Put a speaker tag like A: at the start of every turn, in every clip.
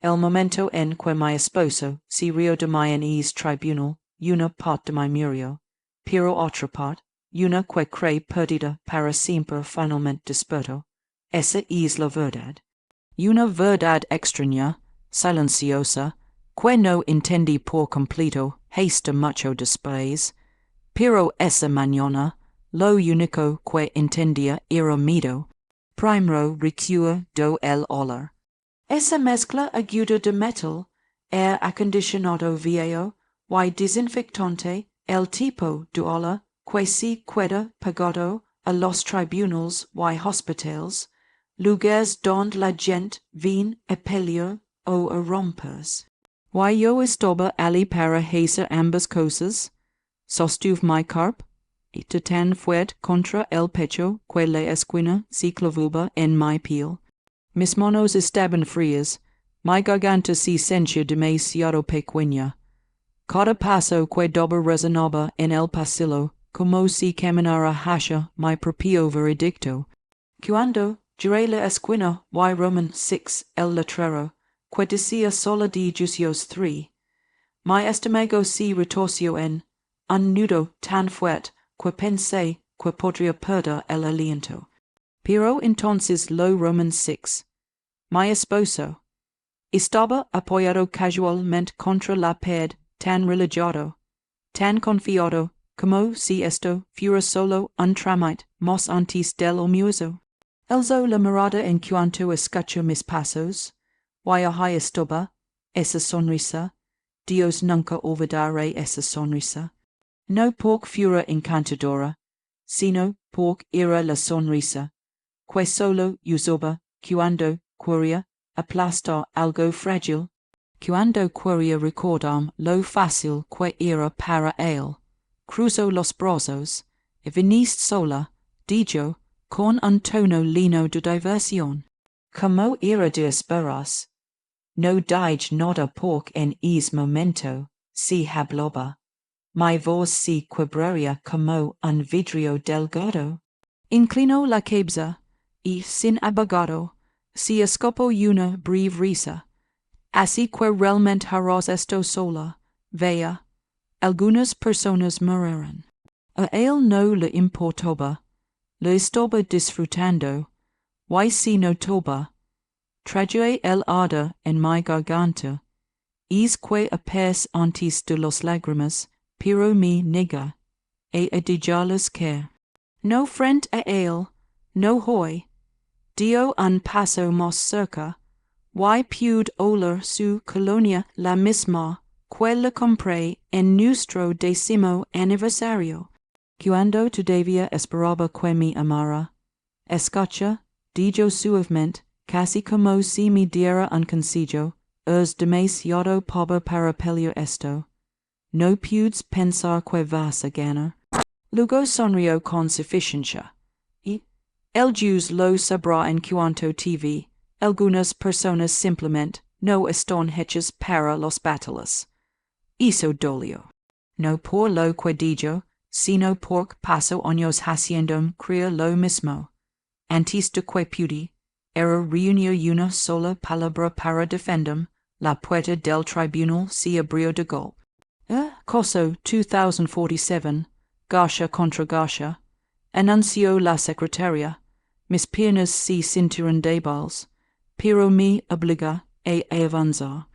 A: el momento en que mi esposo se rio de mi en es tribunal, una part de mi murió, pero otra part, una que cree perdida para siempre finalmente despertó. Esa es la verdad. Una verdad extraña, silenciosa, que no entendí por completo, hasta mucho después, pero esa mañana, lo único que entendía era miedo, primero recua do el olor. Esa mezcla aguda de metal, air acondicionado viejo, y desinfectante, el tipo de olor que se queda pegado a los tribunals y hospitales, lugares donde la gente viene a pelear o a romperse. Y yo estaba allí para hacer ambas cosas. Sostuve mi carp, y tan fuerte contra el pecho que la esquina se clavaba en mi piel. Mis manos estaban frías, mi garganta se sentía demasiado pequeña. Cada paso que daba resonaba en el pasillo, como si caminara hacia mi propio veredicto. Cuando giré la esquina y Roman 6 el letrero, que decía sola de juicios 3, mi estómago se retorció en un nudo tan fuerte que pensé que podría perder el aliento. Pero entonces lo Roman 6, mi esposo, estaba apoyado casualmente contra la pared, tan relajado, tan confiado, como si esto fuera solo un trámite más antes del almuerzo. Alzó la mirada en cuanto escuchó mis pasos, y ahí estaba, esa sonrisa. Dios nunca olvidaré esa sonrisa. No porque fuera encantadora, sino porque era la sonrisa que solo usaba cuando quería aplastar algo frágil, cuando quería recordar lo fácil que era para él. Cruzó los brazos y viniste sola, dijo, con un tono lleno de diversión. Como era de esperarse, no dije nada porque en ese momento se hablaba. Mi voz se quebraría como un vidrio delgado. Inclinó la cabeza y, sin abogado, se escapó una breve risa. Así que realmente harás esto sola, vea. Algunas personas murieron. A él no le importaba. Lo estaba disfrutando. Y si notaba. Traje el ardor en mi garganta. Es que apenas antes de las lágrimas, pero me nega, a dejarlas caer. No frente a él, no hoy, dio un paso más cerca, y pude oler su colonia la misma que la compré en nuestro 10º aniversario. Cuando todavía esperaba que me amara, escucha, dijo suavemente, casi como si me diera un consejo, es demasiado pobre para pelear esto. No puedes pensar que vas a ganar. Luego sonrió con suficiencia. Y el juez lo sabrá en cuanto TV. Algunas personas simplemente no están hechas para las batallas. Eso dolió. No por lo que dijo, sino porque paso años haciendo creer lo mismo. Antes de que pude, era reunir una sola palabra para defenderme, la puerta del tribunal se abrió de golpe. Caso 2047, Garcia contra Garcia, anunció la secretaria. Mis piernas se sintieron débiles, pero me obliga a avanzar.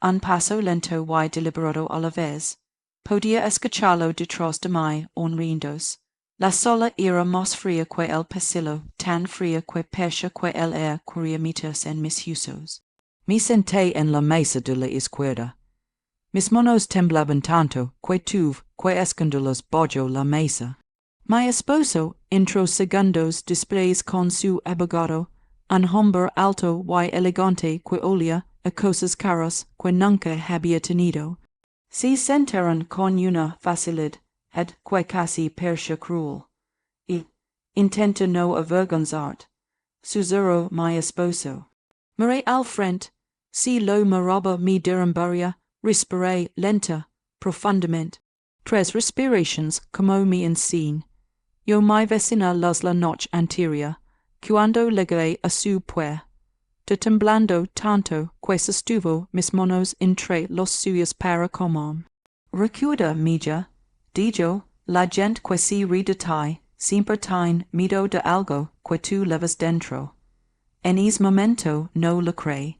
A: Un paso lento y deliberado a la vez. Podía escucharlo detrás de mí, honriéndose. La sola era más fría que el pasillo, tan fría que parecía que el aire quería meterse en mis huesos. Me senté en la mesa de la izquierda. Mis manos temblaban tanto que tuve que esconderlas bajo la mesa. Mi esposo entró segundos después con su abogado, un hombre alto y elegante que olía a cosas caras que nunca había tenido. Se sentaron con una facilidad que casi parecía cruel. Y, intenta no avergonzarte, susurró mi esposo. Miré al frente, si lo miraba me derrumbaría, respiré lenta, profundamente. 3 respiraciones como me enseñó. Yo mi vecina la noche anterior, cuando llegué a su puerta. de temblando tanto que sostuvo mis manos entre los suyos para comam. Recuerda, mija, dijo, la gente que si ri de ti, siempre tiene miedo de algo que tú llevas dentro. En ese momento no lo cree,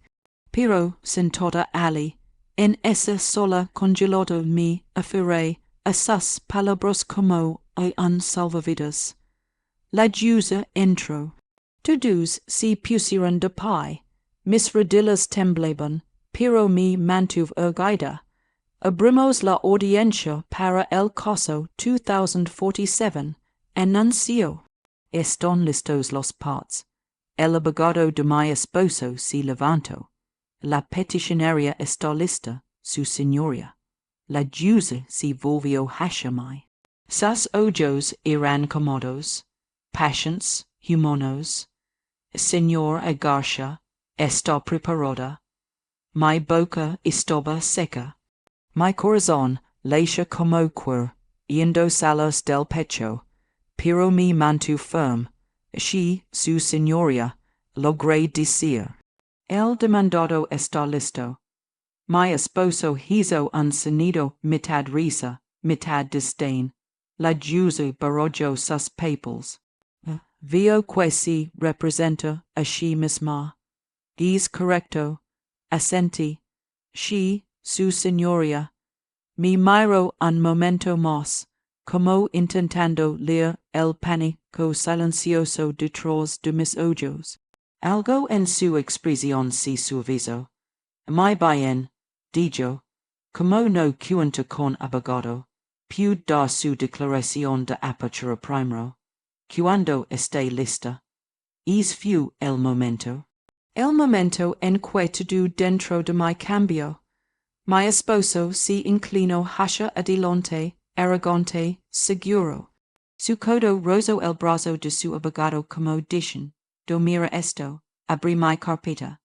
A: pero sin toda ali, en esa sola congelado me afiré a sus palabras como a un salvavidas. La juza entró. Todos si pusieron de pie, mis rodillas temblaban, pero me mantuve erguida. Abrimos la audiencia para el caso 2047, anunció. Están listos los parts. El abogado de mi esposo se levantó. La peticionaria está lista, su señoría. La juza se volvió hacia mí. Sus ojos eran cómodos, patientes, humanos. Señor Agarcha, está preparada. Mi boca estaba seca. Mi corazón latia como cuer, yendo salas del pecho, pero me mantuve firme. She, su señoría, logré decir. El demandado está listo. Mi esposo hizo un sonido mitad risa, mitad desdén. La juza barajó sus papeles. Veo que se representa a sí misma. Es correcto. Asentí. She, su señoría. Me miró un momento más, como intentando leer el pánico silencioso detrás de mis ojos. Algo en su expresión se suavizó. Muy bien, dijo, como no cuenta con abogado, pude dar su declaración de apertura primero. Cuando esté lista. Es fue el momento. El momento en que todo dentro de mí cambió. Mi esposo se inclinó hacia adelante, arrogante, seguro. Su codo rozó el brazo de su abogado como diciendo, mira esto, abrí mi carpeta.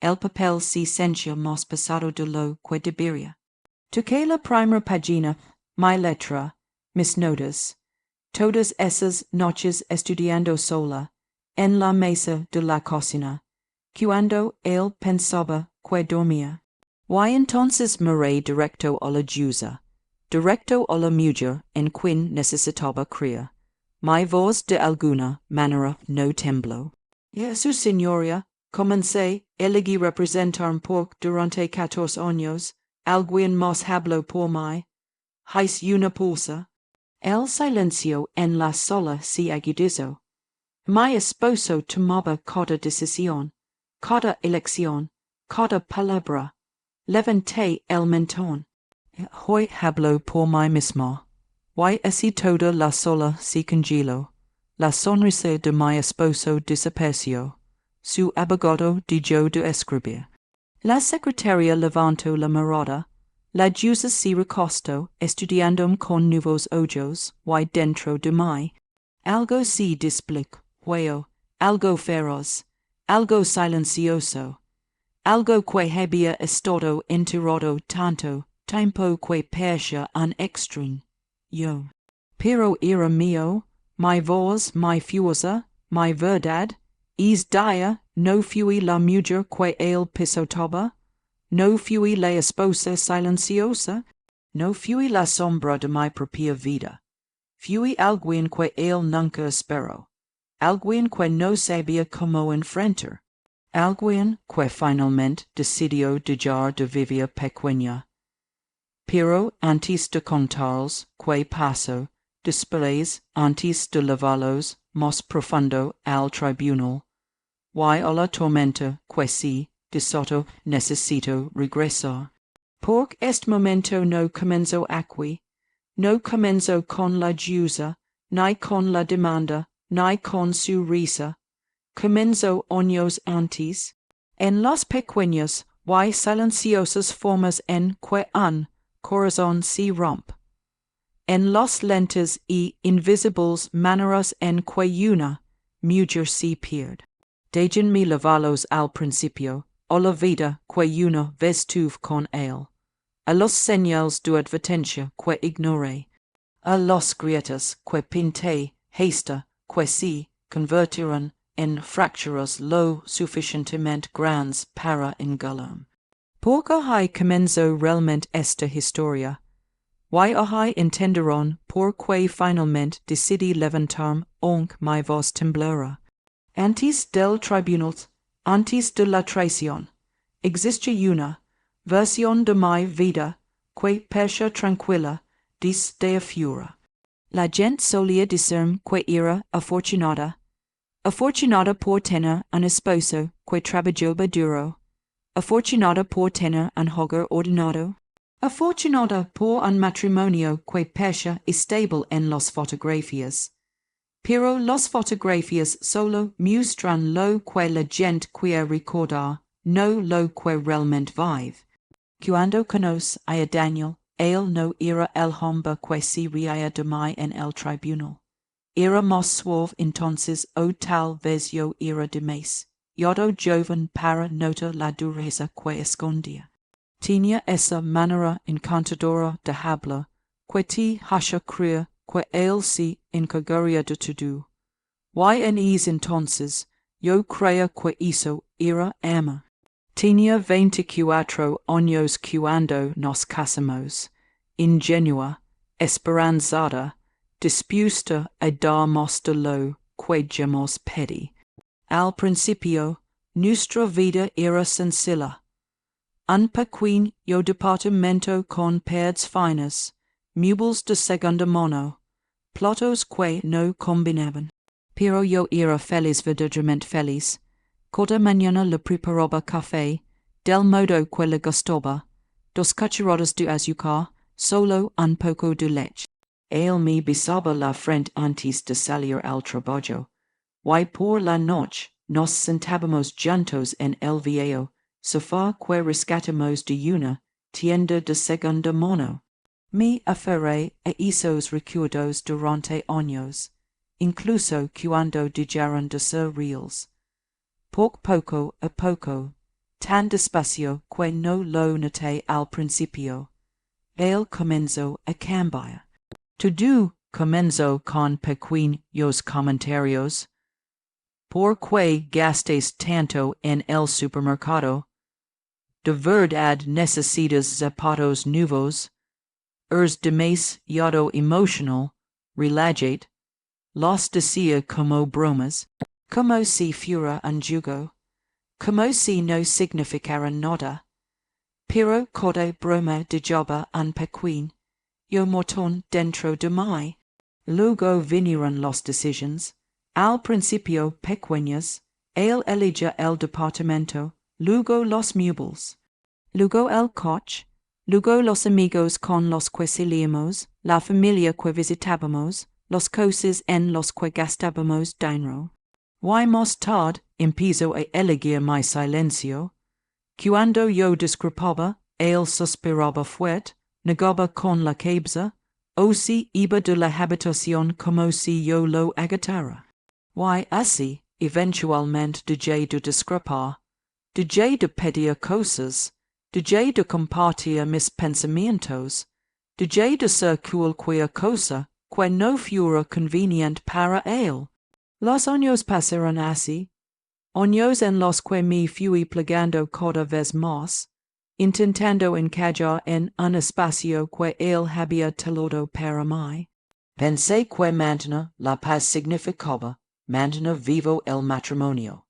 A: El papel se sentía más pesado de lo que debería. Toqué la primera página, mi letra, mis notas. Todas esas noches estudiando sola, en la mesa de la cocina, cuando él pensaba que dormía. Y entonces miré directo a la juza, directo a la mujer en quien necesitaba creer. Mi voz de alguna manera no tembló. Su señoría, comencé, elegí representar durante 14 años, alguien más habló por mí. ¿Hais una pulsa? El silencio en la sala se agudizó. Mi esposo tomaba cada decisión, cada elección, cada palabra. Levanté el mentón. Hoy hablo por mí misma. Y así toda la sala se congeló. La sonrisa de mi esposo desapareció. Su abogado dejó de escribir. La secretaria levantó la mirada. La juza se recostó, estudiando con nuevos ojos, y dentro de mí. Algo se desbloqueó, algo feroz, algo silencioso, algo que había estado enterrado tanto tiempo que parecía un extraño. Pero era mío, mi voz, mi fuerza, mi verdad. Es día, no fui la mujer que él pisotaba. No fui la esposa silenciosa, no fui la sombra de mi propia vida. Fui alguien que él nunca esperó, alguien que no sabía cómo enfrentar, alguien que finalmente decidió dejar de vivir pequeña. Pero antes de contarles qué pasó, después, antes de llevarlos más profundo al tribunal, y a la tormenta que sí, de soto necesito regresar. Porque este momento no comenzó aquí, no comenzó con la juza, ni con la demanda, ni con su risa. Comenzó años antes, en las pequeñas y silenciosas formas en que un corazón se rompe, en las lentas y invisibles maneras en que una mujer se pierde. Déjenme llevarlos al principio, a la vida que una vez tuve con él, a los señales de advertencia que ignoré, a las grietas que pinté, hasta que se convirtieron en fracturos lo sufficientemente grandes para engulum. Porque hai comenzo realmente esta historia, y hai entenderon porque finalmente decidí levantarme aunque mi voz temblara. Antes del tribunal, antes de la traición, existe una versión de mi vida que percha tranquila desde afuera. La gente solía decirme que era afortunada por tener un esposo que trabajaba duro, afortunada por tener un hogar ordenado, afortunada por un matrimonio que percha estable en las fotografías. Pero las fotografías solo muestran lo que la gente quiere recordar, no lo que realmente vive. Cuando conoce a Daniel, él no era el hombre que se reía de mí en el tribunal. Era más suave entonces o tal vez yo era de más. Yodo joven para notar la dureza que escondía. Tenía esa manera encantadora de hablar que te hace creer que él se encargaría de todo. Y en ese entonces yo creía que eso era amor. Tenía 24 años cuando nos casamos, ingenua, esperanzada, dispuesta a darnos de lo que llamamos pedí. Al principio, nuestra vida era sencilla. Un pequeño departamento con paredes finas, muebles de segunda mano, platos que no combinaban. Pero yo era feliz, verdaderamente feliz. Cada mañana le preparaba café, del modo que le gustaba, 2 cucharadas de azúcar, solo un poco de leche. Él me besaba la frente antes de salir al trabajo, y por la noche nos sentábamos juntos en el viejo sofá que rescatamos de una tienda de segunda mano. Me aferré a esos recuerdos durante años, incluso cuando dejaron de ser reales. Poco a poco, tan despacio que no lo noté al principio, él comenzó a cambiar. Todo comenzó con pequeños comentarios. ¿Por qué gastes tanto en el supermercado? ¿De verdad necesitas zapatos nuevos? ¿Es demasiado emotional? Relájate. Los decía como bromas, como si fuera un juego, como si no significara nada. Pero cada broma dejaba un pequeño mortón dentro de mí. Luego vinieron las decisiones, al principio pequeñas. Él elegía el departamento, luego los muebles, luego el coche, luego los amigos con los que salíamos, la familia que visitábamos, las cosas en las que gastábamos dinero. Y más tarde empezó a elegir mi silencio. Cuando yo discrepaba, él suspiraba fuerte, negaba con la cabeza, o se iba de la habitación como si yo lo agitara. Y así, eventualmente dejé de discrepar, dejé de pedir cosas, dejé de compartir mis pensamientos, dejé de ser cualquier cosa que no fuera conveniente para él. Los años pasaron así, años en los que me fui plegando cada vez más, intentando encajar en un espacio que él había telado para mí. Pensé que mantener la paz significaba mantener vivo el matrimonio,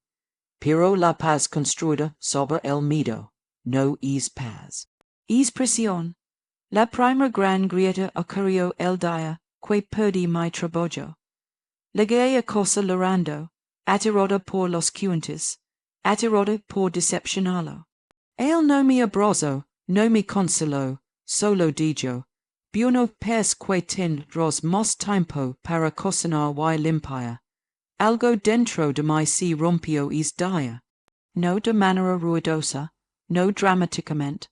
A: pero la paz construida sobre el miedo no es paz. Es presión. La primera gran grieta ocurrió el día que perdí mi trabajo. Llegué a casa llorando, aterrada por los clientes, aterrada por decepcionarlo. Él no me abrazó, no me consoló, solo dijo, bueno pues que tendrás más tiempo para cocinar y limpiar. Algo dentro de mí se rompió ese día. No de manera ruidosa, no dramáticamente,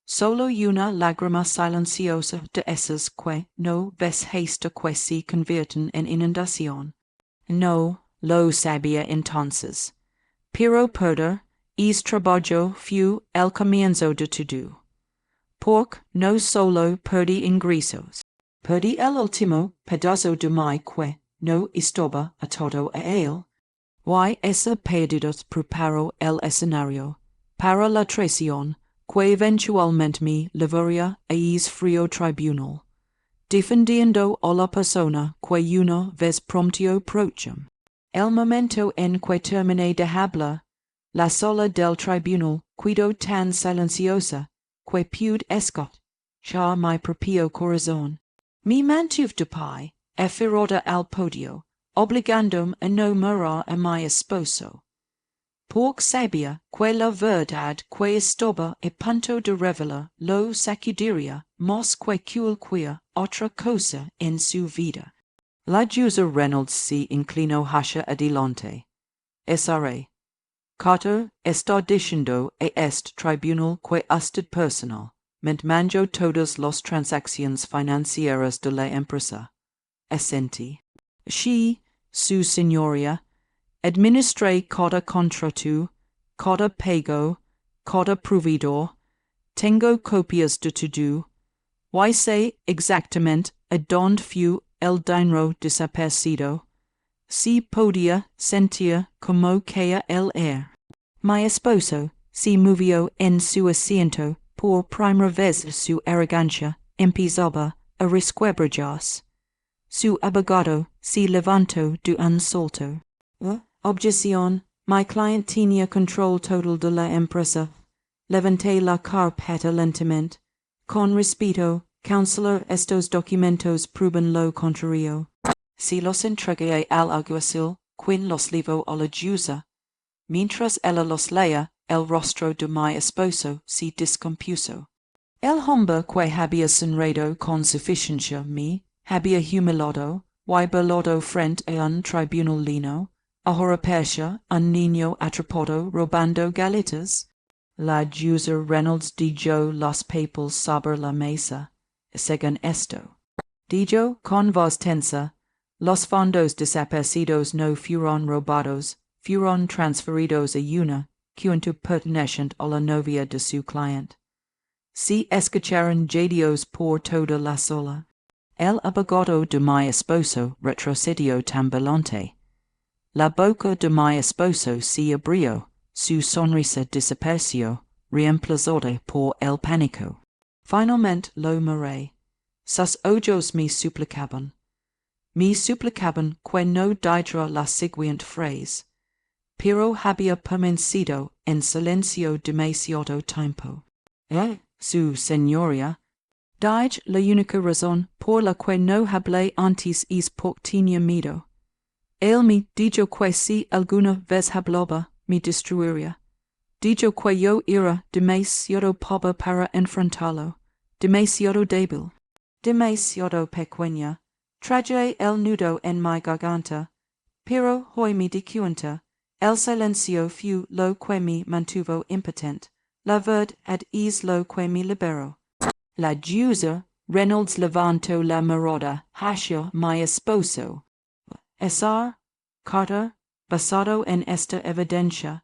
A: solo una lágrima silenciosa de esas que no ves hasta que se convierten en inundación. No lo sabía entonces, pero perder ese trabajo fue el comienzo de todo. Porque no solo perdí ingresos, perdí el último pedazo de mí que no estaba atado a él. y esa perdidos preparo el escenario para la traición que eventualmente me llevaría a es frío tribunal, defendiendo a la persona que una vez promptio prochem. El momento en que terminé de hablar, la sola del tribunal quedó tan silenciosa que pude escuchar ya mi propio corazón. Me mantuve de pie, aferrada al podio, obligándome a no mirar a mi esposo. Porque sabía que la verdad que estaba a punto de revelar lo sacudiría más que cualquier otra cosa en su vida. La jueza Reynolds se inclinó hacia adelante. Esaré. Carter está diciendo a este tribunal que usted personal manejó todas las transacciones financieras de la empresa. Asentí. Sí, su señoría. Administré cada contrato, cada pago, cada proveedor. Tengo copias de todo. Y sé exactamente a dónde fue el dinero desaparecido. Si podía sentir como caía el aire. Mi esposo se movió en su asiento. Por primera vez su arrogancia empezaba a resquebrajarse. Su abogado se levantó de un salto. Objeción. Mi client tenía control total de la empresa. Levanté la carpeta lentamente. Con respeto, counselor, estos documentos prueban lo contrario. Si los entregué al alguacil, quien los llevó a la jueza. Mientras ella los leía, el rostro de mi esposo se descompuso. El hombre que había sonreído con suficiencia me había humillado y burlado frente a un tribunal lino. Ahora parecía un niño atrapado robando galletas. La jueza Reynolds dejó los papeles sobre la mesa. Según esto, dijo con voz tensa, los fondos desaparecidos no fueron robados, fueron transferidos a una cuenta perteneciente a la novia de su cliente. Se escucharon jadios por toda la sala. El abogado de mi esposo retrocedió tambaleante. La boca de mi esposo se abrió, su sonrisa desapareció, reemplazada por el pánico. Finalmente lo miré. Sus ojos me suplicaban. Me suplicaban que no dijera la siguiente frase. Pero había permanecido en silencio demasiado tiempo. Su señoría. Dije la única razón por la que no hablé antes es porque tenía miedo. Él me dijo que si alguna vez hablaba, me destruiría. Dijo que yo era demasiado pobre para enfrentarlo, demasiado débil, demasiado pequeña. Traje el nudo en mi garganta, pero hoy me di cuenta, el silencio fue lo que me mantuvo impotente, la verdad es lo que me liberó. La jueza Reynolds levantó la mirada hacia mi esposo. Esar, Carter, basado en esta evidencia,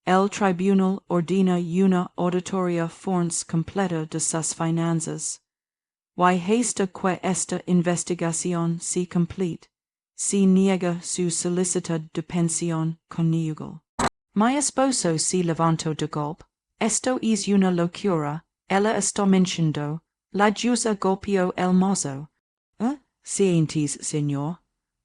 A: el tribunal ordena una auditoría forense completa de sus finanzas. Y hasta que esta investigación se complete, se niega su solicitud de pensión conyugal. Mi esposo se levantó de golpe. Esto es una locura. Ella está mintiendo. La jueza golpeó el mozo. Sientes, señor.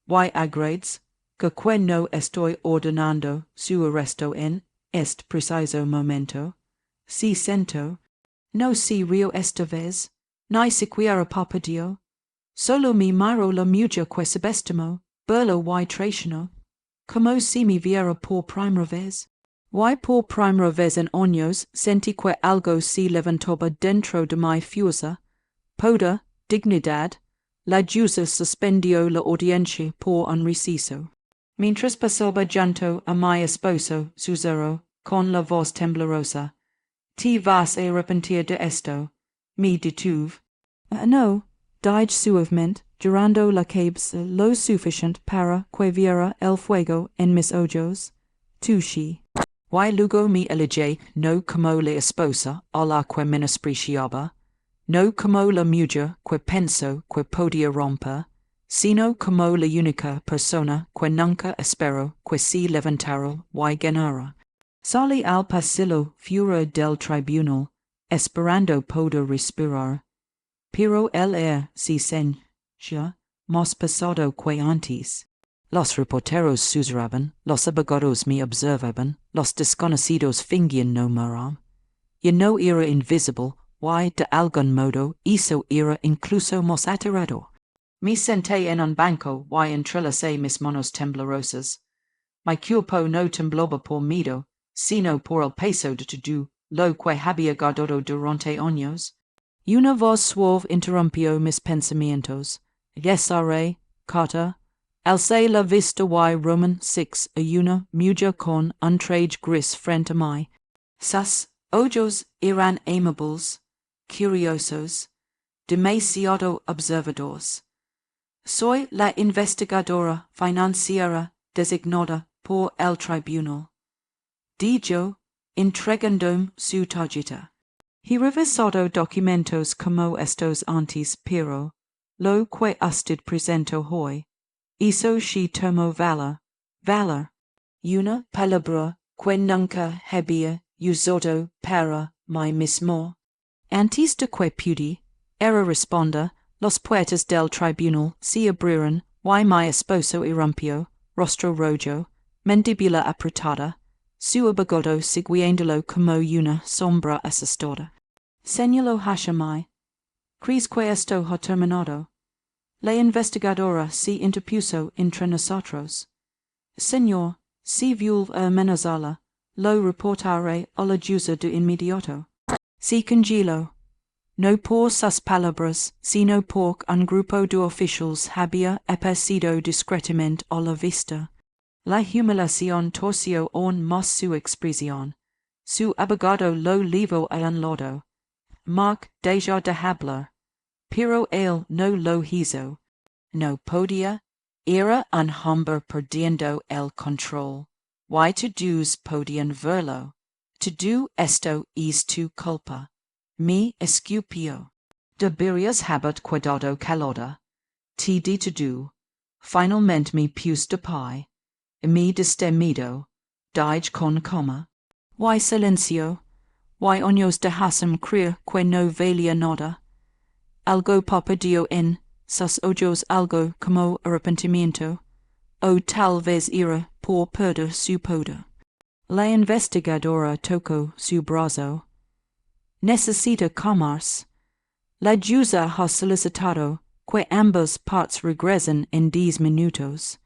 A: Y agrades que no estoy ordenando su arresto en este preciso momento. Si sento. No se río esta vez. Ni siquiera parpadeó. Solo me miró la mujer que subestimó, burlo y traicionó. Como si me viera por primera vez. Y por primera vez en años sentí que algo se levantaba dentro de mi fuerza. Poder, dignidad. La jueza suspendió la audiencia por un receso. Mientras pasaba junto a mi esposo, susurró, con la voz temblorosa, «¿Te vas a arrepentir de esto?» Me detuve. No, dije suavemente, girando la cabeza lo suficiente para que viera el fuego en mis ojos. Tushi. Y luego me elegí no como la esposa a la que menospreciaba, no como la mujer que pensó que podía romper, sino como la única persona que nunca espero que si levantaron y ganara. Salí al pasillo fuera del tribunal, esperando poder respirar. Pero el air se sentía más pesado que antes. Los reporteros susurraban, los abogados me observaban, los desconocidos fingían no mirar. Yo no era invisible, y de algún modo eso era incluso más aterrador. Me senté en un banco y entrelacé mis manos temblorosas. Mi cuerpo no temblaba por miedo, sino por el peso de todo lo que había guardado durante años. Y una voz suave interrumpió mis pensamientos. Renacer, Cada, alcé la vista y Roman 6 a una mujer con un traje gris frente a mí. Sus ojos eran amables, curiosos, demasiado observadores. Soy la investigadora financiera designada por el tribunal. Dije, entregando su tarjeta. He revisado documentos como estos antes, pero lo que usted presentó hoy, eso sí tomó valor, una palabra que nunca había usado para mí mismo. Antes de que pudiera responder, los puertas del tribunal se abrieron y mi esposo irrumpió, rostro rojo, mandíbula apretada, su abogado siguiéndolo como una sombra asustada. Señaló hacia mí. ¿Crees que esto ha terminado? La investigadora se interpuso entre nosotros. Señor, si vuelve a amenazarla, lo reportaré a la jueza de inmediato. Se congeló. No por sus palabras, sino porque un grupo de oficiales había aparecido discretamente a la vista. La humillación torció aún más su expresión. Su abogado lo llevó a un lado. Mark dejó de hablar, pero él no lo hizo. No podía. Era un hombre perdiendo el control. Y todos podían verlo. Todo esto es tu culpa. Me escupió. Deberías haber cuidado calada. Te di todo. Finalmente me puse de pie. Me destemido. Dije con coma. Y silencio. Y años dejasen creer que no valía nada. Algo parpadeó en sus ojos, algo como arrepentimiento. O tal vez era por perder su poder. La investigadora tocó su brazo. Necesita calmarse. La jueza ha solicitado que ambas partes regresen en 10 minutos.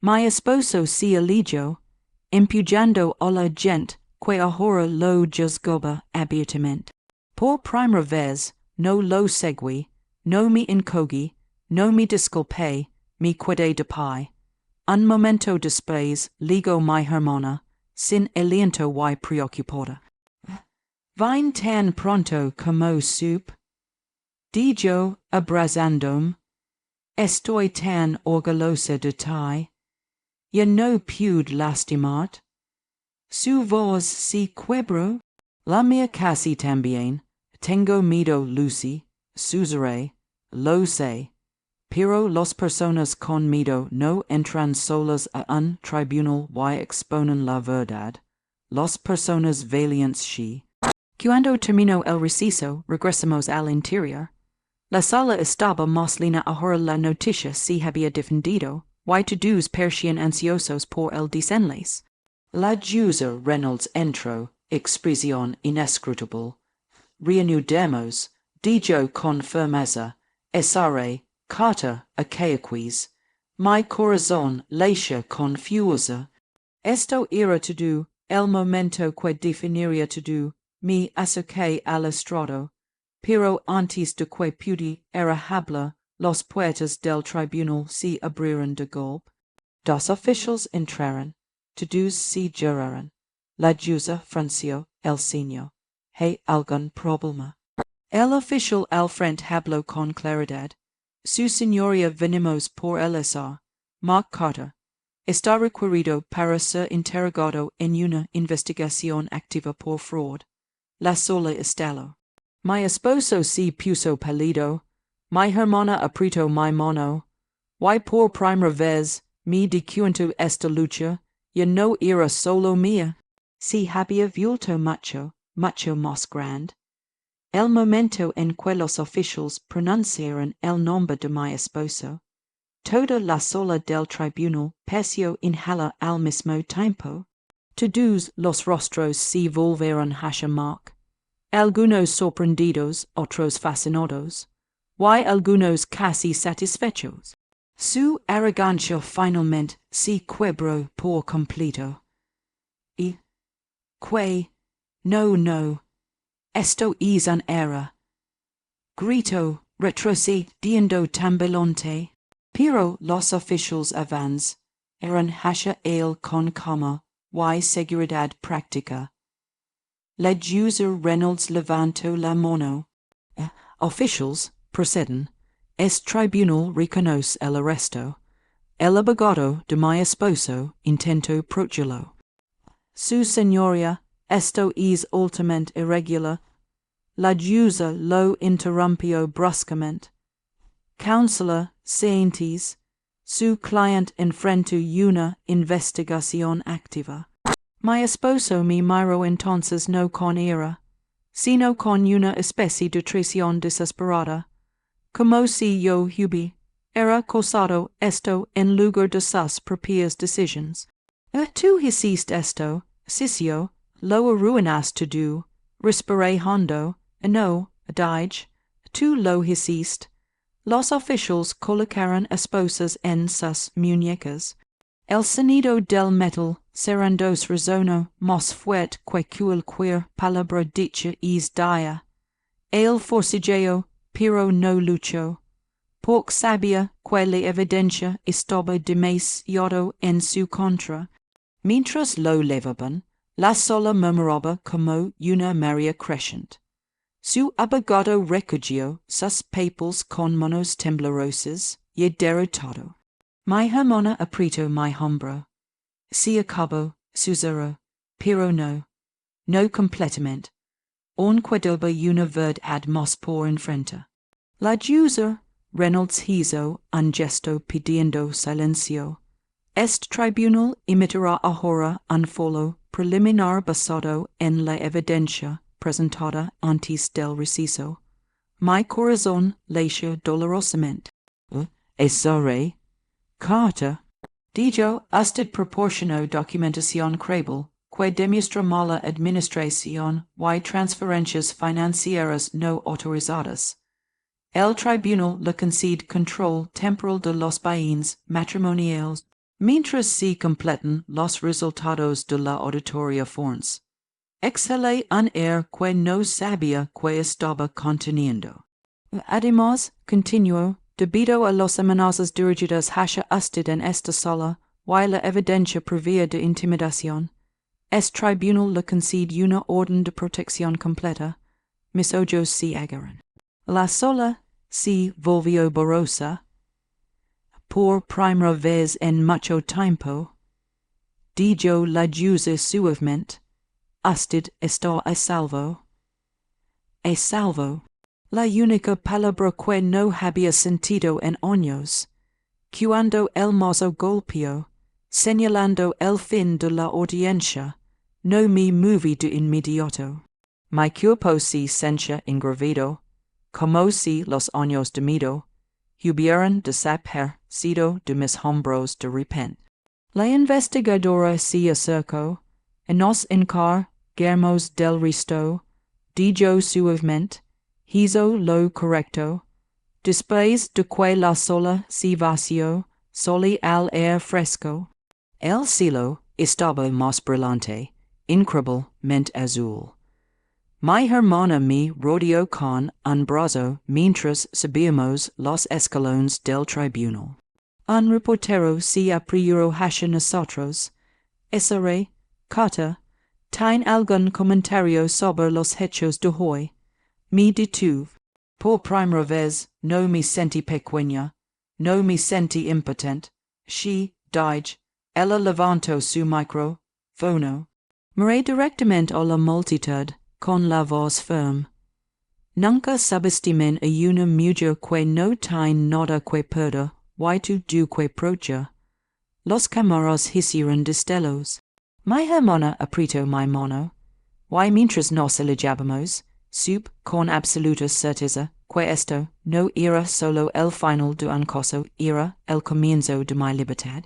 A: Mi esposo se alejó, empuñando a la gente que ahora lo juzgaba abiertamente. Por primera vez no lo seguí, no me encogí, no me disculpé, me quedé de pie. Un momento después ligó mi hermana, sin aliento y preocupada. ¿Vine tan pronto como supe? Dije, abrazándome. Estoy tan orgullosa de ti. Ya no pude lastimarte. Su voz se quebró. La mía casi también. Tengo miedo, Lucy. Susurré. Lo sé. Pero las personas con miedo no entran solas a un tribunal y exponen la verdad. Las personas valientes sí. Cuando terminó el receso, regresamos al interior. La sala estaba más llena ahora la noticia se había difundido, y todos parecían ansiosos por el desenlace. La jueza Reynolds entró, expresión inescrutable. Reanudemos, dijo con firmeza, esare, carta a cayequis. Mi corazón latía con fuerza. Esto era todo, el momento que definiría todo. Me acerqué al estrado, pero antes de que pudiera hablar, las puertas del tribunal se abrieron de golpe. Dos oficiales entraron, todos se giraron. La jueza frunció el ceño. ¿Hay algún problema? El oficial al frente habló con claridad. Su señoría venimos por el azar. Mark Carter está requerido para ser interrogado en una investigación activa por fraud. La sola estalló. Mi esposo se puso pálido. Mi hermana apretó mi mano. Why por primera vez me dicuento esta lucha, y no era solo mía. Si había vuelto mucho más grande. El momento en que los oficiales pronunciaron el nombre de mi esposo, toda la sala del tribunal pareció inhalar al mismo tiempo. Todos los rostros se volvieron hacia Mark, algunos sorprendidos, otros fascinados, y algunos casi satisfechos. Su arrogancia finalmente se quebró por completo. Y, no, esto es un error. Grito, retrocediendo tambaleante. Pero los oficiales avance eran hacia él con calma y seguridad práctica. La jueza Reynolds levantó la mano. Officials, proceden. Este tribunal reconoce el arresto. El abogado de mi esposo intentó protegerlo. Su señoría, esto es altamente irregular. La jueza lo interrumpió bruscamente. Counselor Saintes, su client enfrentó una investigación activa. Mi esposo me miró entonces no con ira, sino con una especie de traición desesperada, como si yo hubiera causado esto en lugar de sus propias decisiones. Tú hiciste esto, Sisio, lo arruinaste tú, respiré hondo, no, dije, tú lo hiciste. Los oficiales colocaron esposas en sus muñecas. El sonido del metal serendos resonó más fuerte que cualquier palabra dicha es día. El forcejeó, pero no luchó, porque sabía que la evidencia estaba demasiado en su contra. Mientras lo levaban, la sola murmuraba como una María creciente. Su abogado recogió sus papeles con manos temblorosas y derrotado. Mi hermana apretó mi hombro. Se acabó, susurró, pero no completamente. Aún quedaba una verdad más por enfrentar. La jueza Reynolds hizo un gesto pidiendo silencio. Este tribunal emitirá ahora un folio preliminar basado en la evidencia presentada antes del receso. Mi corazón late dolorosamente. Esore, carta. Dijo, usted proporcionó documentación creíble que demuestra mala administración y transferencias financieras no autorizadas. El tribunal le concede control temporal de los bienes matrimoniales mientras se completan los resultados de la auditoría forense. Exhalé un air que no sabía que estaba conteniendo. Además, continuó, debido a las amenazas dirigidas hacia usted en esta sala, y la evidencia previa de intimidación, este tribunal le concede una orden de protección completa. Mis ojos se agarran. La sala se volvió borrosa. Por primera vez en mucho tiempo, dijo la jueza suavemente, usted está a salvo. A salvo. La única palabra que no había sentido en años. Cuando el mozo golpeó, señalando el fin de la audiencia, no me moví de inmediato. Mi cuerpo se sentía ingrávido, como si los años de miedo hubieran desaparecido de mis hombros de repente. La investigadora se acercó, y nos encargamos del resto, dijo suavemente, hizo lo correcto, después de que la sala se vació, salí al aire fresco. El cielo estaba más brillante, increíblemente azul. Mi hermana me rodeó con un brazo mientras subíamos los escalones del tribunal. Un reportero se aprió hacia nosotros. Esore, Cada, ¿tiene algún comentario sobre los hechos de hoy? Me detuve. Por primera vez no me sentí pequeña, no me sentí impotente. Dije, ella levantó su micrófono. Miré directamente a la multitud con la voz firme. Nunca subestimen a una mujer que no tiene nada que perder y tu duque proja. Los camaros hicieron destellos. Mi hermana aprieto mi mono. Y mientras nos elegíamos, sup con absoluta certeza que esto no era solo el final de un caso, era el comienzo de mi libertad.